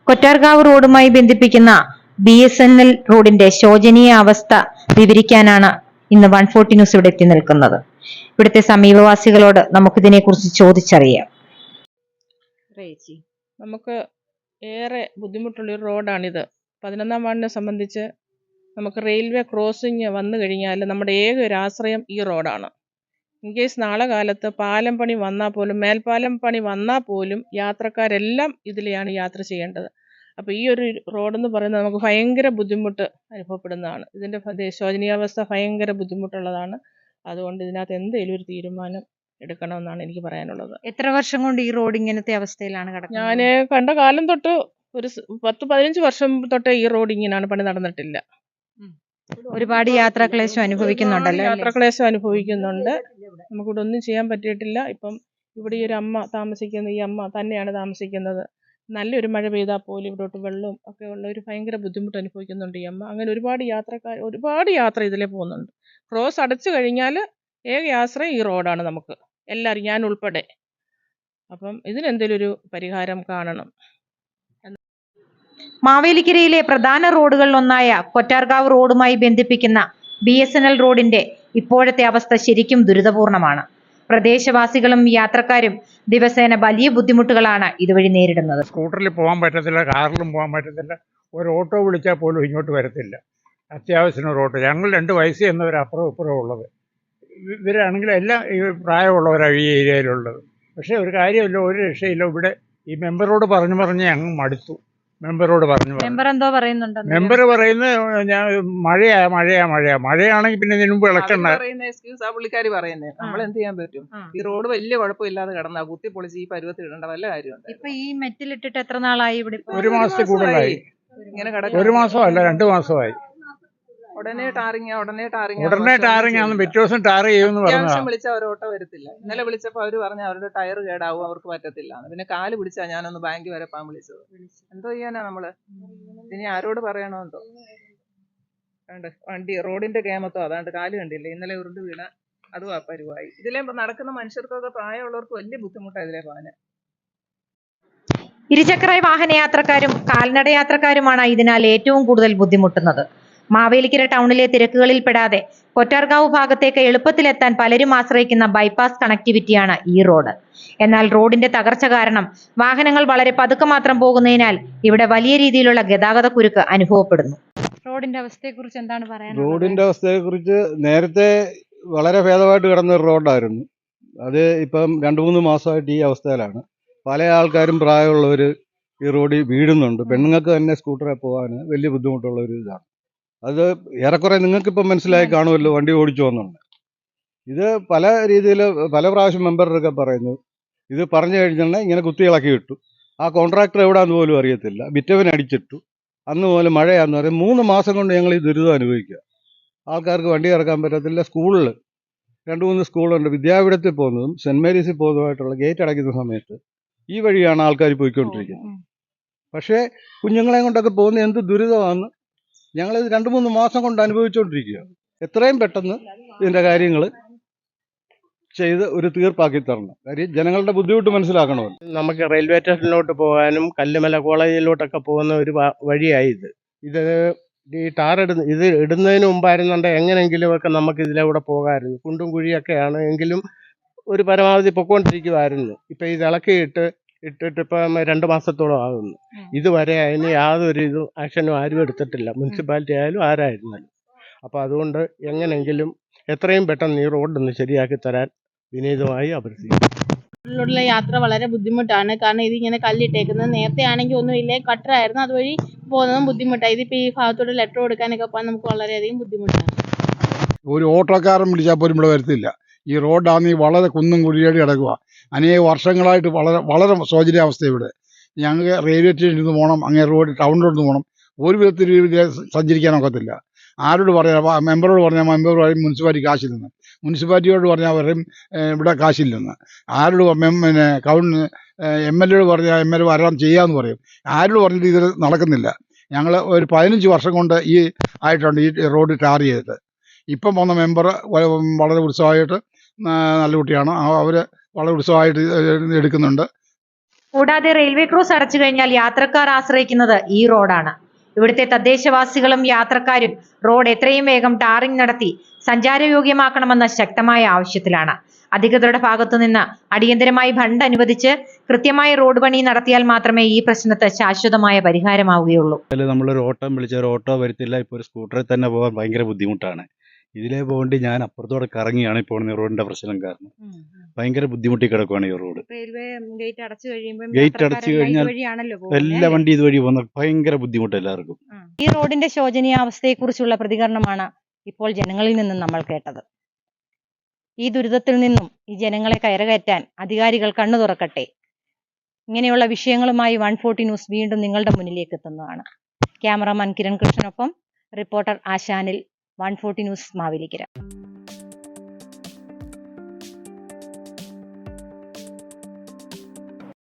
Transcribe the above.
കൊറ്റാർകാവ് റോഡുമായി ബന്ധിപ്പിക്കുന്ന BSNL റോഡിന്റെ ശോചനീയ അവസ്ഥ വിവരിക്കാനാണ് ഇന്ന് 140 ന്യൂസ് ഇവിടെ എത്തി നിൽക്കുന്നത്. ഇവിടുത്തെ സമീപവാസികളോട് നമുക്കിതിനെക്കുറിച്ച് ചോദിച്ചറിയാം. നമുക്ക് ഏറെ ബുദ്ധിമുട്ടുള്ള ഒരു റോഡാണിത്. 11ാം വാർഡിനെ സംബന്ധിച്ച് നമുക്ക് റെയിൽവേ ക്രോസിങ് വന്നു കഴിഞ്ഞാൽ നമ്മുടെ ഏക ഒരു ആശ്രയം ഈ റോഡാണ്. ഇൻ കേസ് നാളെ കാലത്ത് പാലം പണി വന്നാൽ പോലും, മേൽപ്പാലം പണി വന്നാൽ പോലും യാത്രക്കാരെല്ലാം ഇതിലെയാണ് യാത്ര ചെയ്യേണ്ടത്. അപ്പോൾ ഈ ഒരു റോഡെന്ന് പറയുന്നത് നമുക്ക് ഭയങ്കര ബുദ്ധിമുട്ട് അനുഭവപ്പെടുന്നതാണ്. ഇതിൻ്റെ ശോചനീയാവസ്ഥ ഭയങ്കര ബുദ്ധിമുട്ടുള്ളതാണ്. അതുകൊണ്ട് ഇതിനകത്ത് എന്തെങ്കിലും ഒരു തീരുമാനം എടുക്കണമെന്നാണ് എനിക്ക് പറയാനുള്ളത്. എത്ര വർഷം കൊണ്ട് ഈ റോഡ് ഇങ്ങനത്തെ അവസ്ഥയിലാണ് കിടക്കുന്നത്? ഞാൻ കണ്ട കാലം തൊട്ട് ഒരു 10-15 വർഷം തൊട്ടേ ഈ റോഡ് ഇങ്ങനെയാണ്, പണി നടന്നിട്ടില്ല. ഒരുപാട് യാത്രാക്ലേശം അനുഭവിക്കുന്നുണ്ടല്ലോ. യാത്രാക്ലേശം അനുഭവിക്കുന്നുണ്ട്. നമുക്കിവിടെ ഒന്നും ചെയ്യാൻ പറ്റിയിട്ടില്ല. ഇപ്പം ഇവിടെ ഈ ഒരു അമ്മ താമസിക്കുന്ന, ഈ അമ്മ തന്നെയാണ് താമസിക്കുന്നത്. നല്ലൊരു മഴ പെയ്താൽ പോലും ഇവിടോട്ട് വെള്ളവും ഒക്കെ ഉള്ള ഒരു ഭയങ്കര ബുദ്ധിമുട്ട് അനുഭവിക്കുന്നുണ്ട് ഈ അമ്മ. അങ്ങനെ ഒരുപാട് യാത്ര ഇതിലേ പോകുന്നുണ്ട്. ക്രോസ് അടച്ചു കഴിഞ്ഞാൽ ഏക ആശ്രയം ഈ റോഡാണ് നമുക്ക് എല്ലാവരും, ഞാൻ ഉൾപ്പെടെ. അപ്പം ഇതിനെന്തെങ്കിലും ഒരു പരിഹാരം കാണണം. മാവേലിക്കരയിലെ പ്രധാന റോഡുകളിലൊന്നായ കൊറ്റാർകാവ് റോഡുമായി ബന്ധിപ്പിക്കുന്ന BSNL റോഡിന്റെ ഇപ്പോഴത്തെ അവസ്ഥ ശരിക്കും ദുരിതപൂർണമാണ്. പ്രദേശവാസികളും യാത്രക്കാരും ദിവസേന വലിയ ബുദ്ധിമുട്ടുകളാണ് ഇതുവഴി നേരിടുന്നത്. സ്കൂട്ടറിൽ പോകാൻ പറ്റത്തില്ല, കാറിലും പോകാൻ പറ്റത്തില്ല. ഒരു ഓട്ടോ വിളിച്ചാൽ പോലും ഇങ്ങോട്ട് വരത്തില്ല. അത്യാവശ്യം ഒരു ഓട്ടോ. ഞങ്ങൾ 2 വയസ്സ് എന്നവർ അപ്പുറം ഇപ്പുറം ഉള്ളത്. ഇവരാണെങ്കിൽ എല്ലാം ഈ പ്രായമുള്ളവരാണ് ഈ ഏരിയയിലുള്ളത്. പക്ഷേ ഒരു കാര്യമില്ല, ഒരു രക്ഷയില്ല. ഇവിടെ ഈ മെമ്പറോട് പറഞ്ഞ് ഞങ്ങൾ മടുത്തു. മെമ്പറോട് മെമ്പർ എന്തോ പറയുന്നുണ്ട്. മെമ്പർ പറയുന്നത് ഞാൻ മഴയാണെങ്കിൽ പിന്നെ ഇതിനു മുമ്പ് ഇളക്കണ്ട. പുള്ളിക്കാരി പറയുന്നത് നമ്മൾ എന്ത് ചെയ്യാൻ പറ്റും? ഈ റോഡ് വലിയ കുഴപ്പമില്ലാതെ കിടന്ന കുത്തി പൊളിച്ച് ഈ പരുവത്തിൽ ഇടേണ്ട വല്ല കാര്യമുണ്ട്. ഇപ്പൊ ഈ മെറ്റിലിട്ടിട്ട് എത്ര നാളായി ഇവിടെ? 1 മാസത്തിൽ കൂടുതലായി. ഇങ്ങനെ 1 മാസമല്ല 2 മാസമായി. ഉടനെ ടാറിങ് ആണെന്ന് പിറ്റേ ദിവസം ടാർ ചെയ്യുമെന്ന് പറഞ്ഞു. വിളിച്ചാൽ അവർ ഓട്ടോ വരത്തില്ല. ഇന്നലെ വിളിച്ചപ്പോൾ അവർ പറഞ്ഞു അവരുടെ ടയർ കേടാവും, അവർക്ക് പറ്റത്തില്ല. പിന്നെ കാല് പിടിച്ചാ ഞാനൊന്ന് ബാങ്ക് വരെ പോകാൻ വിളിച്ചത്. എന്തോ ചെയ്യാനാ നമ്മള്? ഇനി ആരോട് പറയണോ എന്തോ. വണ്ടി റോഡിന്റെ കേമത്തോ അതാണ്ട് കാല് കണ്ടില്ല, ഇന്നലെ ഉരുണ്ട് വീണ അതും പരുവായി. ഇതിലെ നടക്കുന്ന മനുഷ്യർക്കൊക്കെ പ്രായമുള്ളവർക്ക് വലിയ ബുദ്ധിമുട്ടാണ് ഇതിലെ പോകാന്. ഇരുചക്ര വാഹന യാത്രക്കാരും കാൽനട യാത്രക്കാരുമാണ് ഇതിനാൽ ഏറ്റവും കൂടുതൽ ബുദ്ധിമുട്ടുന്നത്. മാവേലിക്കര ടൗണിലെ തിരക്കുകളിൽ പെടാതെ കൊറ്റാർകാവ് ഭാഗത്തേക്ക് എളുപ്പത്തിലെത്താൻ പലരും ആശ്രയിക്കുന്ന ബൈപ്പാസ് കണക്ടിവിറ്റിയാണ് ഈ റോഡ്. എന്നാൽ റോഡിന്റെ തകർച്ച കാരണം വാഹനങ്ങൾ വളരെ പതുക്കെ മാത്രം പോകുന്നതിനാൽ ഇവിടെ വലിയ രീതിയിലുള്ള ഗതാഗത കുരുക്ക് അനുഭവപ്പെടുന്നു. റോഡിന്റെ അവസ്ഥയെക്കുറിച്ച് എന്താണ് പറയാനുള്ളത്? റോഡിന്റെ അവസ്ഥയെക്കുറിച്ച് നേരത്തെ വളരെ ഭേദമായിട്ട് കിടന്ന ഒരു റോഡായിരുന്നു. അത് ഇപ്പം 2-3 മാസമായിട്ട് ഈ അവസ്ഥയിലാണ്. പല ആൾക്കാരും പ്രായമുള്ളവർ ഈ റോഡിൽ വീഴുന്നുണ്ട്. പെണ്ണുങ്ങൾക്ക് തന്നെ സ്കൂട്ടറിൽ പോകാൻ വലിയ ബുദ്ധിമുട്ടുള്ള ഒരു ഇതാണ്. അത് ഏറെക്കുറെ നിങ്ങൾക്കിപ്പം മനസ്സിലായി കാണുമല്ലോ, വണ്ടി ഓടിച്ചു വന്നുണ്ട്. ഇത് പല രീതിയിൽ പല പ്രാവശ്യം മെമ്പറൊക്കെ പറയുന്നു. ഇത് പറഞ്ഞു കഴിഞ്ഞാൽ ഇങ്ങനെ കുത്തി ഇളക്കി ഇട്ടു. ആ കോൺട്രാക്ടർ എവിടെയാണെന്ന് പോലും അറിയത്തില്ല. ബിറ്റവൻ അടിച്ചിട്ടു. അന്ന് പോലെ മഴയാണെന്ന് പറയും. 3 മാസം കൊണ്ട് ഞങ്ങൾ ഈ ദുരിതം അനുഭവിക്കുക. ആൾക്കാർക്ക് വണ്ടി ഇറക്കാൻ പറ്റത്തില്ല. സ്കൂളിൽ 2-3 സ്കൂളുണ്ട്. വിദ്യാപീഠത്തിൽ പോകുന്നതും സെൻറ് മേരീസിൽ പോകുന്നതുമായിട്ടുള്ള ഗേറ്റ് അടയ്ക്കുന്ന സമയത്ത് ഈ വഴിയാണ് ആൾക്കാർ പോയിക്കൊണ്ടിരിക്കുന്നത്. പക്ഷേ കുഞ്ഞുങ്ങളെ കൊണ്ടൊക്കെ പോകുന്ന എന്ത് ദുരിതമാണ്. ഞങ്ങളിത് 2-3 മാസം കൊണ്ട് അനുഭവിച്ചുകൊണ്ടിരിക്കുക. എത്രയും പെട്ടെന്ന് ഇതിൻ്റെ കാര്യങ്ങൾ ചെയ്ത് ഒരു തീർപ്പാക്കി തരണം. കാര്യം ജനങ്ങളുടെ ബുദ്ധിമുട്ട് മനസ്സിലാക്കണമല്ലോ. നമുക്ക് റെയിൽവേ സ്റ്റേഷനിലോട്ട് പോകാനും കല്ലുമല കോളേജിലോട്ടൊക്കെ പോകുന്ന ഒരു വഴിയായി ഇത് ഈ ഇത് ഇടുന്നതിന് മുമ്പായിരുന്നുണ്ടെങ്കിൽ എങ്ങനെയെങ്കിലുമൊക്കെ നമുക്ക് ഇതിലൂടെ പോകാമായിരുന്നു. കുണ്ടും കുഴിയൊക്കെയാണ്, എങ്കിലും ഒരു പരമാവധി പൊക്കോണ്ടിരിക്കുമായിരുന്നു. ഇപ്പം ഇത് ഇട്ടിട്ട് ഇപ്പം 2 മാസത്തോളം ആകുന്നു. ഇതുവരെ അതിന് യാതൊരു ആക്ഷനും ആരും എടുത്തിട്ടില്ല, മുനിസിപ്പാലിറ്റി ആയാലും ആരായിരുന്നാലും. അപ്പോൾ അതുകൊണ്ട് എങ്ങനെയെങ്കിലും എത്രയും പെട്ടെന്ന് ഈ റോഡൊന്ന് ശരിയാക്കി തരാൻ വിനീതമായി അഭ്യർത്ഥിക്കുന്നു. റോഡിലുള്ള യാത്ര വളരെ ബുദ്ധിമുട്ടാണ്. കാരണം ഇതിങ്ങനെ കല്ലിട്ടേക്കുന്നത്. നേരത്തെ ആണെങ്കിൽ ഒന്നുമില്ലേ, കട്ടറായിരുന്നു. അതുവഴി പോകുന്നതും ബുദ്ധിമുട്ടാണ്. ഇതിപ്പോൾ ഈ ഭാഗത്തോട്ട് ലെറ്റർ കൊടുക്കാനൊക്കെ പോകാൻ നമുക്ക് വളരെയധികം ബുദ്ധിമുട്ടാണ്. ഒരു ഓട്ടോക്കാരൻ വിളിച്ചാൽ പോലും ഇവിടെ വരത്തില്ല. ഈ റോഡാണെങ്കിൽ വളരെ കുന്നും കുഴിയേടി കിടക്കുക. അനേക വർഷങ്ങളായിട്ട് വളരെ ശോചനീയാവസ്ഥ ഇവിടെ. ഞങ്ങൾക്ക് റെയിൽവേ സ്റ്റേഷനിൽ നിന്ന് പോകണം, അങ്ങനെ റോഡ് ടൗണിലോട്ട് പോകണം. ഒരു വിധത്തിൽ സഞ്ചരിക്കാനൊക്കത്തില്ല. ആരോട് പറഞ്ഞാൽ മെമ്പറോട് പറഞ്ഞാൽ മെമ്പർ പറയും മുനിസിപ്പാലിറ്റി കാശില്ലെന്ന്. മുനിസിപ്പാലിറ്റിയോട് പറഞ്ഞാൽ പറയും ഇവിടെ കാശില്ലെന്ന്. ആരോട് പിന്നെ MLA പറഞ്ഞാൽ MLA വരാൻ ചെയ്യാമെന്ന് പറയും. ആരോട് പറഞ്ഞിട്ട് ഇത് നടക്കുന്നില്ല. ഞങ്ങൾ ഒരു 15 വർഷം കൊണ്ട് ആയിട്ടുണ്ട് ഈ റോഡ് ടാർ ചെയ്തിട്ട്. ഇപ്പം വന്ന മെമ്പർ വളരെ ഉത്സാഹമായിട്ട്, നല്ല കുട്ടിയാണ്, അവർ വളരെ ഉത്സാഹമായിട്ട് എടുക്കുന്നുണ്ട്. കൂടാതെ റെയിൽവേ ക്രോസ് അടച്ചു കഴിഞ്ഞാൽ യാത്രക്കാർ ആശ്രയിക്കുന്നത് ഈ റോഡാണ്. ഇവിടുത്തെ തദ്ദേശവാസികളും യാത്രക്കാരും റോഡ് എത്രയും വേഗം ടാറിംഗ് നടത്തി സഞ്ചാരയോഗ്യമാക്കണമെന്ന ശക്തമായ ആവശ്യത്തിലാണ്. അധികൃതരുടെ ഭാഗത്തുനിന്ന് അടിയന്തരമായി ഫണ്ട് അനുവദിച്ച് കൃത്യമായി റോഡ് പണി നടത്തിയാൽ മാത്രമേ ഈ പ്രശ്നത്തിന് ശാശ്വതമായ പരിഹാരമാവുകയുള്ളൂ. നമ്മളൊരു ഓട്ടം വിളിച്ച ഒരു ഓട്ടോ വരത്തില്ല. ഇപ്പോൾ ഒരു സ്കൂട്ടറിൽ തന്നെ പോകാൻ ഭയങ്കര ബുദ്ധിമുട്ടാണ്. ഇതിലേ പോകേണ്ടി ഞാൻ അപ്പുറത്തോടെ കറങ്ങിയാണ് ഇപ്പോൾ റോഡിന്റെ പ്രശ്നം കാരണം ഭയങ്കര ബുദ്ധിമുട്ടി കിടക്കുവാണ് ഈ റോഡ്. റെയിൽവേ ഗേറ്റ് അടച്ചു കഴിയുമ്പോൾ ഗേറ്റ് അടച്ചു കഴിഞ്ഞാൽ എല്ലാ വണ്ടി ഇതുവഴി പോകുന്ന ഭയങ്കര ബുദ്ധിമുട്ട് എല്ലാവർക്കും. ഈ റോഡിന്റെ ശോചനീയാവസ്ഥയെക്കുറിച്ചുള്ള പ്രതികരണമാണ് ഇപ്പോൾ ജനങ്ങളിൽ നിന്നും നമ്മൾ കേട്ടത്. ഈ ദുരിതത്തിൽ നിന്നും ഈ ജനങ്ങളെ കയറുകയറ്റാൻ അധികാരികൾ കണ്ണു തുറക്കട്ടെ. ഇങ്ങനെയുള്ള വിഷയങ്ങളുമായി 140 ന്യൂസ് വീണ്ടും നിങ്ങളുടെ മുന്നിലേക്ക് എത്തുന്നതാണ്. ക്യാമറാമാൻ കിരൺ കൃഷ്ണനൊപ്പം റിപ്പോർട്ടർ ആശാനിൽ, 140 ന്യൂസ് മാവേലിക്കര.